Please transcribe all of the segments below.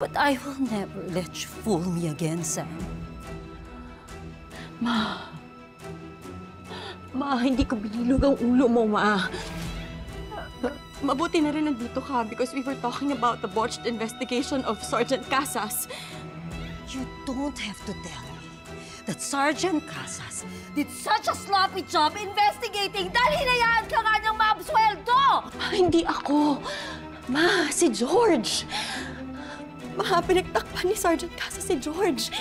But I will never let you fool me again, Sam. Ma, hindi ko binilog ang ulo mo, Ma. Mabuti na rin nandito ka because we were talking about the botched investigation of Sergeant Casas. You don't have to tell me that Sergeant Casas did such a sloppy job investigating dahil hinayaan ka nga niyang maabsweldo! Hindi ako. Ma, si George. Ma, pinagtakpan ni Sergeant Casas si George.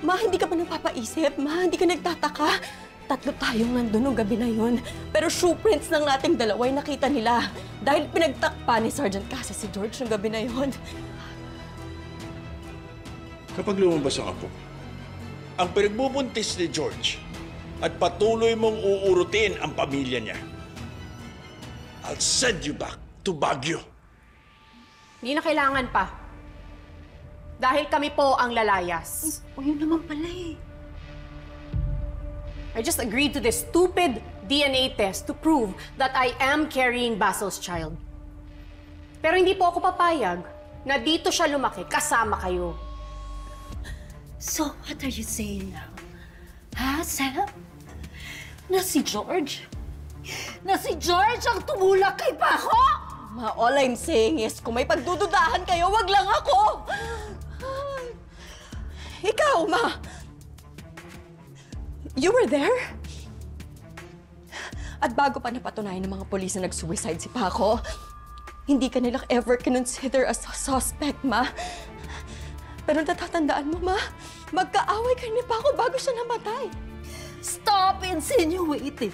Ma, hindi ka ba napapaisip? Ma, hindi ka nagtataka? Tatlo tayong nandun nung gabi na yun. Pero shoe prints ng nating dalawa ay nakita nila. Dahil pinagtakpan ni Sergeant Casas si George nung gabi na yun. Kapag lumabas ang apo, ang pinagbubuntis ni George at patuloy mong uurutin ang pamilya niya, I'll send you back to Baguio. Hindi na kailangan pa. Dahil kami po ang lalayas. O yun naman pala eh. I just agreed to this stupid DNA test to prove that I am carrying Basil's child. Pero hindi po ako papayag na dito siya lumaki kasama kayo. So what are you saying now? Ha, Sam? Na si George? Na si George ang tumulak kay Paco? Ma, all I'm saying is, kung may pagdududahan kayo, wag lang ako! Ikaw, Ma! You were there? At bago pa napatunayan ng mga polis na nag-suicide si Paco, hindi ka nilang ever consider as a suspect, Ma. Pero natatandaan mo, Ma, magkaaway kayo ni Paco bago siya namatay. Stop insinuating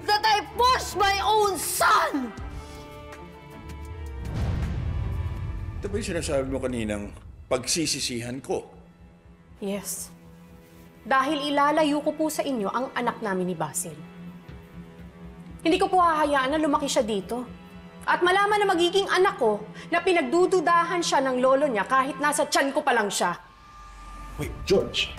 that I pushed my own son! Ito ba yung sinasabi mo kaninang pagsisisihan ko? Yes. Dahil ilalayo ko po sa inyo ang anak namin ni Basil. Hindi ko po hahayaan na lumaki siya dito. At malaman na magiging anak ko na pinagdududahan siya ng lolo niya kahit nasa tiyan ko pa lang siya. Wait, George.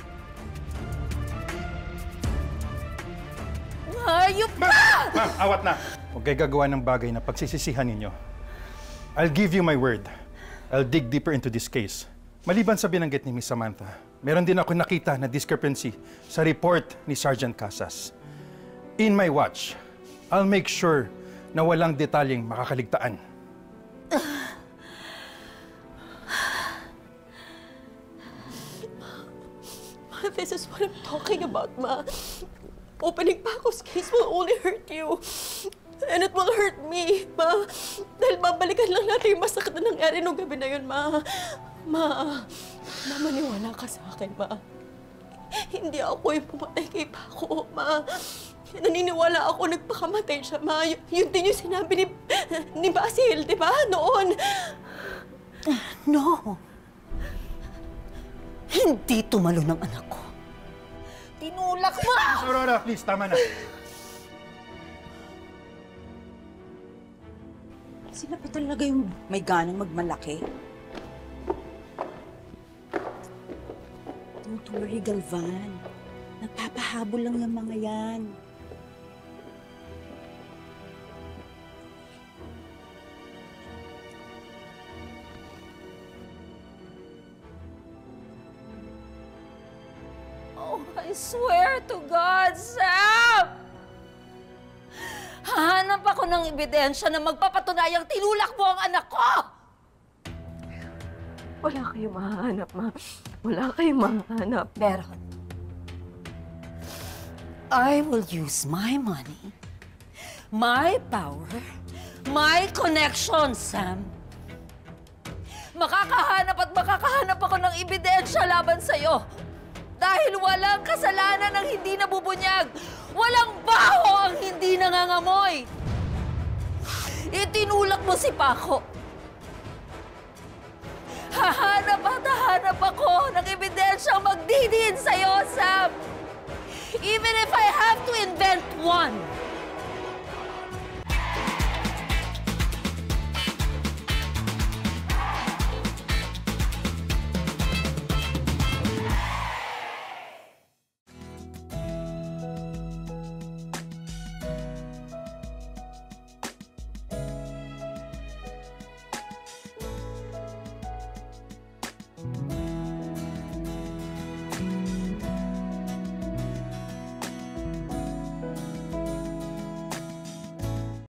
Hayop ka! Ma'am, awat na. Huwag kayo gagawa ng bagay na pagsisisihan ninyo. I'll give you my word. I'll dig deeper into this case. Maliban sa binanggit ni Miss Samantha, meron din ako nakita na discrepancy sa report ni Sergeant Casas. In my watch, I'll make sure na walang detalyeng makakaligtaan. Ma, this is what I'm talking about, Ma. Opening Paco's case will only hurt you. And it will hurt me, Ma. Dahil babalikan lang natin yung masakit na nangyari nung gabi na yun, Ma. Ma, maniwala ka sa akin, Ma. Hindi ako yung pumatay kay Paco, Ma. Naniniwala ako nagpakamatay siya, Ma. Yun din yung sinabi ni Basil, di ba? Noon. No. Hindi tumalo ng anak ko. Tinulak mo! Aurora, please, tama na. Sila pa talaga yung may ganang magmalaki. Don't worry, Galvan. Nagpapahabol lang yung mga yan. Oh, I swear to God, Sam! Hahanap ako ng ebidensya na magpapatunayang tinulak mo ang anak ko! Wala kayong mahanap, Ma. Wala kayong mahanap. Meron. I will use my money, my power, my connection, Sam. Makakahanap at makakahanap ako ng ebidensya laban sa'yo. Dahil walang kasalanan ang hindi nabubunyag. Walang baho ang hindi nangangamoy. Itinulak mo si Paco. Hahanap at hahanap ako ng ebidensyang magdidiin sa'yo, Sam. Even if I have to invent one.